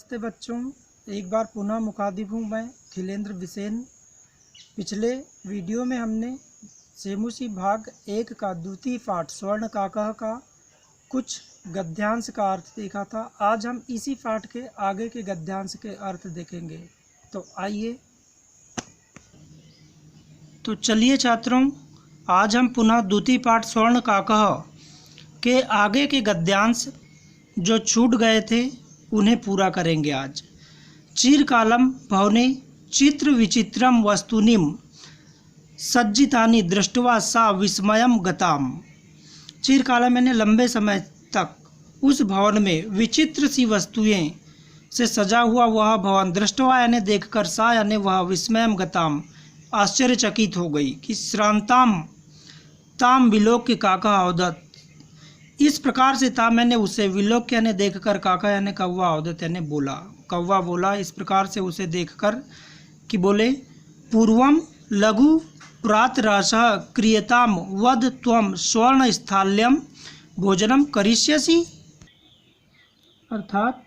नमस्ते बच्चों, एक बार पुनः मुखातिब हूँ मैं खिलेंद्र बिसेन। पिछले वीडियो में हमने सेमुसी भाग 1 का द्वितीय पाठ स्वर्ण काकः का कुछ गद्यांश का अर्थ देखा था। आज हम इसी पाठ के आगे के गद्यांश के अर्थ देखेंगे। तो आइए, तो चलिए छात्रों, आज हम पुनः द्वितीय पाठ स्वर्ण काकः के आगे के गद्यांश जो छूट गए थे उन्हें पूरा करेंगे आज। चिरकालं भवने चित्र विचित्रम वस्तुनिम सज्जितानि दृष्ट्वा सा विस्मयम गताम। चिरकालम यानी लंबे समय तक उस भवन में विचित्र सी वस्तुएं से सजा हुआ वह भवन दृष्टवा यानी देखकर, सा यानी वह, विस्मयम गताम आश्चर्यचकित हो गई कि श्रांताम ताम विलोक्य काकः अवदत्। इस प्रकार से था मैंने उसे विलोक्य यानी देखकर, काका यानी कौवा, अवदत् यानी बोला, कौवा बोला। इस प्रकार से उसे देखकर कि बोले, पूर्वम लघु प्रातराशः क्रियताम वद त्वं स्वर्ण स्थाल्यम भोजनम करिष्यसि। अर्थात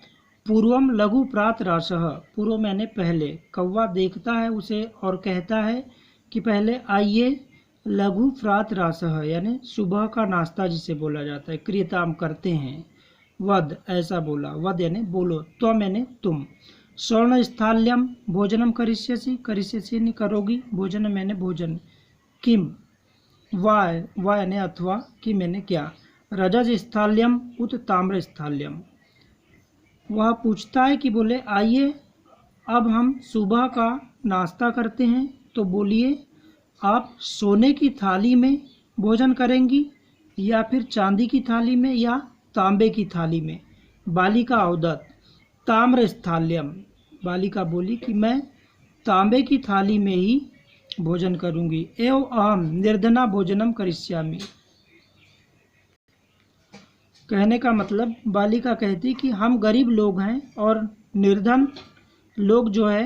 पूर्वम लघु प्रातराशः, पूर्व मैंने पहले, कौवा देखता है उसे और कहता है कि पहले आइए, लघु प्रातराशः यानी सुबह का नाश्ता जिसे बोला जाता है, क्रियताम करते हैं, वद ऐसा बोला, वद यानी बोलो, त्वं यानी तुम, स्वर्ण स्थाल्यम भोजनम करिष्यसि, करिष्यसि यानी करोगी, भोजनम यानी भोजन, किम वा यानी अथवा, किम यानी क्या, रजत स्थाल्यम उत ताम्र स्थाल्यम। वह पूछता है कि बोले आइए अब हम सुबह का नाश्ता करते हैं, तो बोलिए आप सोने की थाली में भोजन करेंगी या फिर चांदी की थाली में या तांबे की थाली में। बालिका अवदत् ताम्र स्थाल्यम, बालिका बोली कि मैं तांबे की थाली में ही भोजन करूंगी। एवं अहम निर्धना भोजनम करिष्यामि। कहने का मतलब, बालिका कहती कि हम गरीब लोग हैं और निर्धन लोग जो है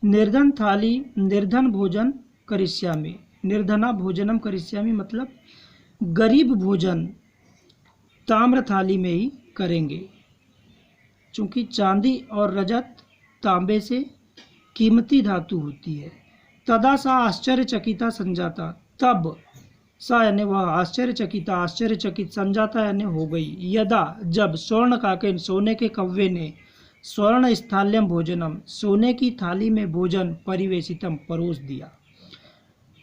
निर्धन थाली, निर्धन भोजन करिष्यामि, निर्धना भोजनम करिष्यामि मतलब गरीब भोजन ताम्र थाली में ही करेंगे, चूँकि चांदी और रजत तांबे से कीमती धातु होती है। तदा सा आश्चर्यचकिता संजाता, तब सा यानी वह, आश्चर्यचकिता आश्चर्यचकित, संजाता यानी हो गई, यदा जब, स्वर्ण काकेन सोने के कौवे ने, स्वर्ण स्थाल्यम भोजनम सोने की थाली में भोजन, परिवेशितम परोस दिया।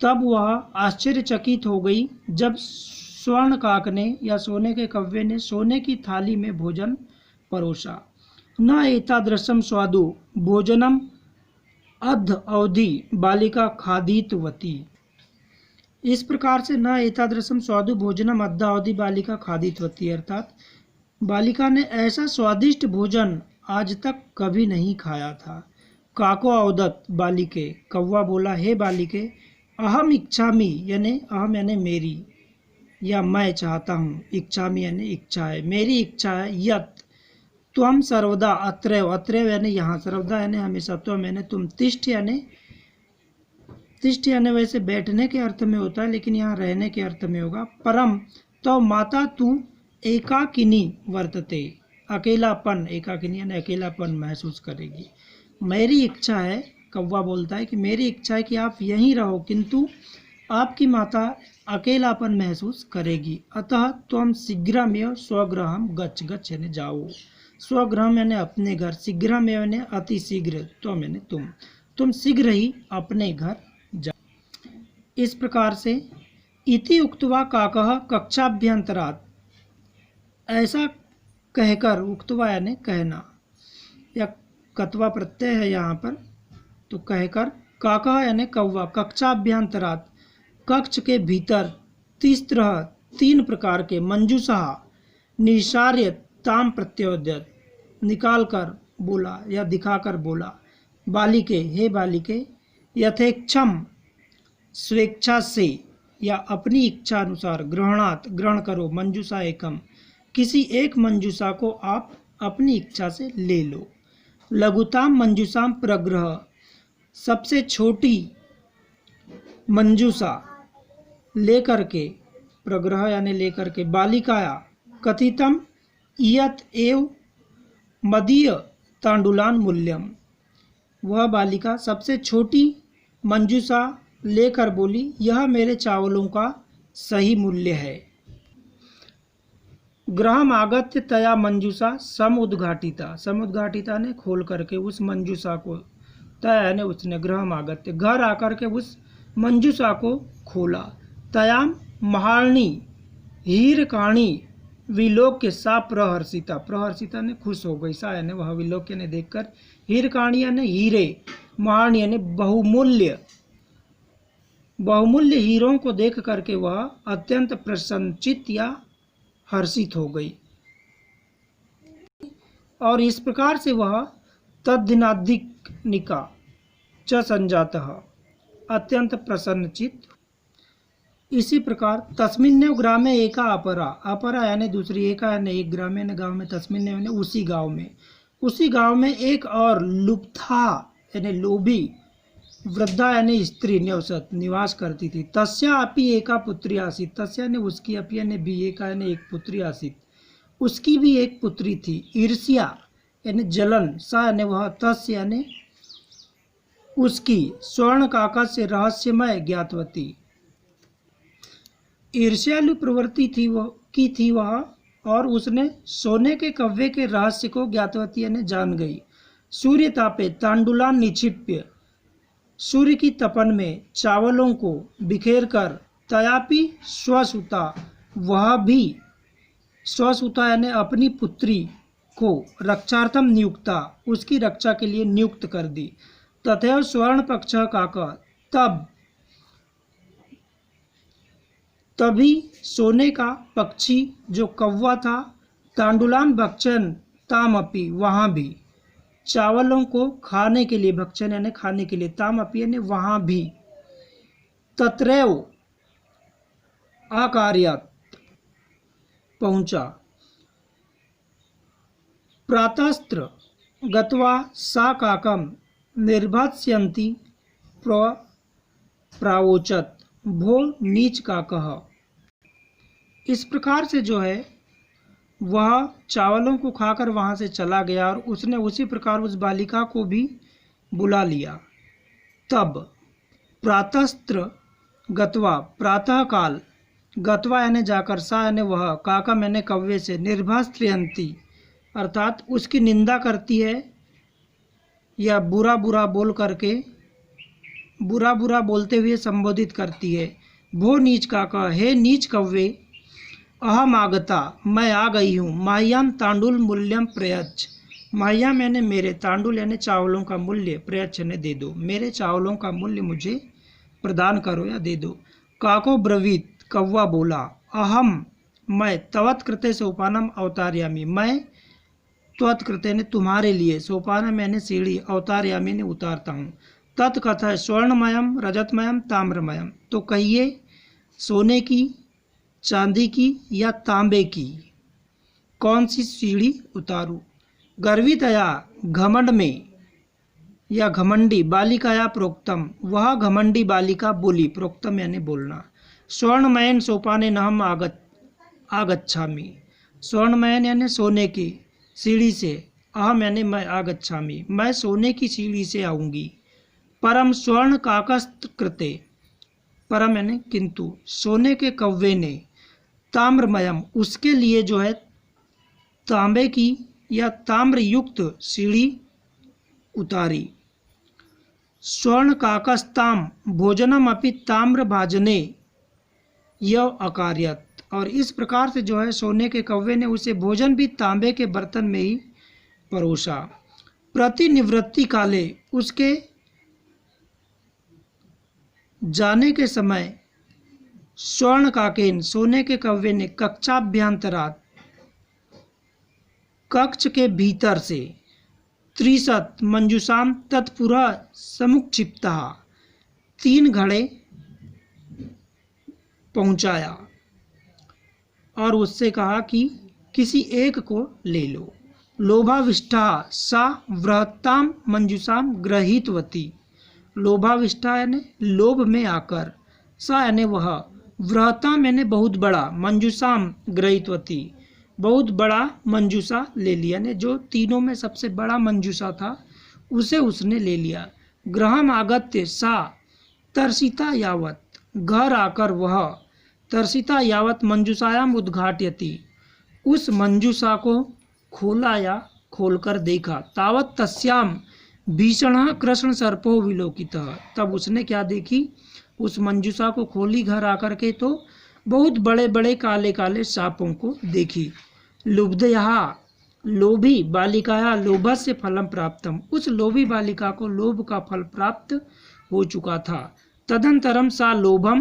तब वह आश्चर्यचकित हो गई जब स्वर्ण काक ने या सोने के कौवे ने सोने की थाली में भोजन परोसा। न एतादृशम स्वादु भोजनम अध अवधि बालिका खादितवती। इस प्रकार से न एतादृशम स्वादु भोजनम अध अवधि बालिका खादितवती, अर्थात बालिका ने ऐसा स्वादिष्ट भोजन आज तक कभी नहीं खाया था। काको अवदत् बालिके, कौवा बोला, हे बालिके, अहम इच्छामि यानी अहम यानी मेरी या मैं चाहता हूँ, इच्छामि यानी इच्छा है, मेरी इच्छा है, यत त्वं सर्वदा अत्रैव, अत्रैव यानी यहाँ, सर्वदा यानी हमेशा, त्वं यानी तुम, तिष्ठ यानी वैसे बैठने के अर्थ में होता है लेकिन यहाँ रहने के अर्थ में होगा। परम तो माता तू एकाकिनी वर्तते, अकेलापन, एकाकिनी यानी अकेलापन महसूस करेगी। मेरी इच्छा है, कौवा बोलता है कि मेरी इच्छा है कि आप यहीं रहो, किंतु आपकी माता अकेलापन महसूस करेगी। अतः त्वं शीघ्रमेव स्वगृहं गच्छ, गच्छ यानी जाओ, स्वगृहम यानी अपने घर, शीघ्रमेव यानी अति शीघ्र, त्वं यानी तुम शीघ्र ही अपने घर जाओ। इस प्रकार से इति उक्त्वा काकः कक्षाभ्यंतरात्, ऐसा कहकर, उक्त्वा यानी कहना, या कत्वा प्रत्यय है यहाँ पर, तो कहकर, काकः यानी कौवा, कक्षाभ्यंतरात् कक्ष के भीतर, तिस्त्रः तीन प्रकार के, मंजूषा निशार्य ताम प्रत्योद्यत निकाल कर बोला या दिखाकर बोला, बालिके, हे बालिके, यथेक्षम स्वेच्छा से या अपनी इच्छा अनुसार, ग्रहणात ग्रहण करो, मंजूषा एकम किसी एक मंजूषा को आप अपनी इच्छा से ले लो। लघुताम मंजूषाम प्रग्रह, सबसे छोटी मंजूषा लेकर के, प्रग्रह यानी लेकर के, बालिकाया कथितम इयत एव मदीय तांडुलान मूल्यम। वह बालिका सबसे छोटी मंजूषा लेकर बोली, यह मेरे चावलों का सही मूल्य है। गृहम आगत्य तया मंजूषा समुद्घाटिता। समुद्घाटिता ने खोल करके उस मंजूषा को, तया ने उसने, गृहम आगत्य घर आकर के उस मंजूषा को खोला। तयाम महारणी हीरकाणी विलोक्य सा प्रहर्षिता। प्रहर्षिता ने खुश हो गई। सा यानी वह, विलोक्य ने देखकर, हीरकाणी यानी हीरे, महारणी यानी बहुमूल्य, बहुमूल्य हीरों को देख करके वह अत्यंत प्रसन्नचित या हर्षित हो गई। और इस प्रकार से वह तद्दिनाधिकनिका च संजातः, अत्यंत प्रसन्नचित। इसी प्रकार तस्मिन्नेव ग्रामे एका अपरा, अपरा यानी दूसरी, एका यानी एक, ग्रामे यानी गाँव में, तस्मिन्नेव यानी उसी गाँव में, उसी गाँव में एक और लुब्धा यानी लोभी, वृद्धा यानी स्त्री न्यवसत निवास करती थी। तस्या अपि एका पुत्री आसीत। तस्या यानी उसकी, अपि यानी भी, एका यानी एक, पुत्री आसीत उसकी भी एक पुत्री थी। ईर्ष्या यानी जलन, सा यानी वह, तस्य यानी उसकी, स्वर्ण काकत से रहस्यमय ज्ञातवती, ईर्ष्यालु प्रवृत्ति थी वह, की थी वह, और उसने सोने के कव्वे के रहस्य को ज्ञातवती यानी जान गई। सूर्य तापे तांडुलान निक्षिप्य, सूर्य की तपन में चावलों को बिखेर कर, तयापि स्वसुता, वह भी, स्वसुता यानी अपनी पुत्री को, रक्षार्थम नियुक्ता, उसकी रक्षा के लिए नियुक्त कर दी। तथैव स्वर्ण पक्ष काका, तभी सोने का पक्षी जो कौवा था, तांडुलान भक्षण तामपि, वहाँ भी, चावलों को खाने के लिए, भक्षण यानी खाने के लिए, तामपि यानी वहाँ भी, तत्रैव आकार्यात पहुँचा। प्रातस्त्र गत्वा सा काकम निर्भत्स्यन्ति प्रावोचत, भो नीच काकः। इस प्रकार से जो है वह चावलों को खाकर वहाँ से चला गया, और उसने उसी प्रकार उस बालिका को भी बुला लिया। तब प्रातस्त्र गत्वा, प्रातः काल, गत्वा यानी जाकर, सा यानी वह, काकम यानी कव्वे से, निर्भस्त्रियंती अर्थात उसकी निंदा करती है या बुरा बुरा बोल करके, बुरा बुरा बोलते हुए संबोधित करती है। भो नीच काका, हे नीच कव्वे, अहम आगता, मैं आ गई हूँ। माह्याम तांडुल मूल्यम प्रयच्छ, माह्याम यानी मेरे, तांडुल यानी चावलों का मूल्य, प्रयच्छ यानी दे दो, मेरे चावलों का मूल्य मुझे प्रदान करो या दे दो। काको ब्रवीत, कौवा बोला, अहम मैं, तवत् कृते सोपानम अवतारयामी, मैं त्वत्कृते ने तुम्हारे लिए, सोपानम यानी सीढ़ी, अवतारयामी ने उतारता हूँ। तत्कथा स्वर्णमयम रजतमयम ताम्रमयम, तो कहिए सोने की, चांदी की या तांबे की कौन सी सीढ़ी उतारूं। गर्वितया, घमंड में या घमंडी, बालिकाया प्रोक्तम, वह घमंडी बालिका बोली, प्रोक्तम यानी बोलना। स्वर्णमयन सोपाने नहम आगच्छामि, स्वर्णमयन यानी सोने की सीढ़ी से, अहम यानी मैं, आगच्छामि मैं सोने की सीढ़ी से आऊँगी। परम स्वर्ण काकस्त कृते, परम यानी किंतु, सोने के कौवे ने, ताम्रमयम उसके लिए जो है तांबे की या ताम्र युक्त सीढ़ी उतारी। स्वर्ण काकस्ताम भोजनम अपि ताम्र भाजने यह अकार्यत, और इस प्रकार से जो है सोने के कौवे ने उसे भोजन भी तांबे के बर्तन में ही परोसा। प्रतिनिवृत्ति काले, उसके जाने के समय, स्वर्ण काकेन सोने के कौवे ने, कक्षाभ्यंतरात कक्ष के भीतर से, त्रिशत मंजूषाम तत्पुरः समुक्षिप्ता 3 घड़े पहुंचाया और उससे कहा कि किसी एक को ले लो। लोभाविष्ठा सा वृहत्ताम मंजूषाम गृहीतवती, लोभाविष्ठा यानी लोभ में आकर, सा यानी वह, वृहत्ताम यानी बहुत बड़ा, मंजूषाम गृहीतवती बहुत बड़ा मंजूसा ले लिया, ने जो तीनों में सबसे बड़ा मंजूसा था उसे उसने ले लिया। गृहम आगत्य सा तर्षिता यावत, घर आकर वह तर्षिता यावत मंजूषायाम उद्घाटयति, उस मंजूषा को खोला या खोलकर देखा। तावत तस्याम भीषण कृष्ण सर्पो विलोकितः, तब उसने क्या देखी, उस मंजूषा को खोली घर आकर के तो बहुत बड़े बड़े काले काले सांपों को देखी। लुब्धया लोभी बालिकाया लोभस्य फलम प्राप्तम, उस लोभी बालिका को लोभ का फल प्राप्त हो चुका था। तदंतरम सा लोभम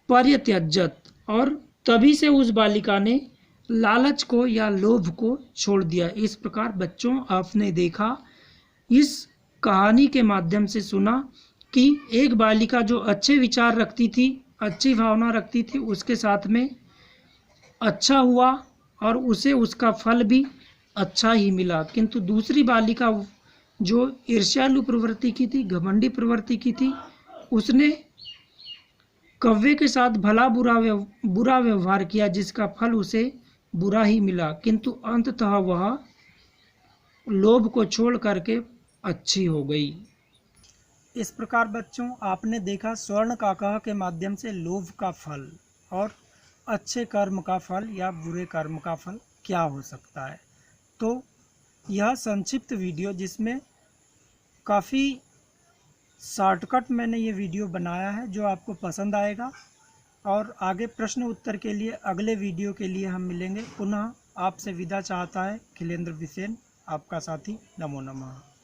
पर्यत्यजत, और तभी से उस बालिका ने लालच को या लोभ को छोड़ दिया। इस प्रकार बच्चों, आपने देखा, इस कहानी के माध्यम से सुना कि एक बालिका जो अच्छे विचार रखती थी, अच्छी भावना रखती थी, उसके साथ में अच्छा हुआ और उसे उसका फल भी अच्छा ही मिला। किंतु दूसरी बालिका जो ईर्ष्यालु प्रवृत्ति की थी, घमंडी प्रवृत्ति की थी, उसने कव्वे के साथ बुरा व्यवहार किया, जिसका फल उसे बुरा ही मिला, किंतु अंततः वह लोभ को छोड़ करके अच्छी हो गई। इस प्रकार बच्चों, आपने देखा स्वर्ण काकह के माध्यम से लोभ का फल और अच्छे कर्म का फल या बुरे कर्म का फल क्या हो सकता है। तो यह संक्षिप्त वीडियो, जिसमें काफ़ी शॉर्टकट मैंने ये वीडियो बनाया है, जो आपको पसंद आएगा। और आगे प्रश्न उत्तर के लिए अगले वीडियो के लिए हम मिलेंगे। पुनः आपसे विदा चाहता है खिलेंद्र बिसेन, आपका साथी। नमो नमः।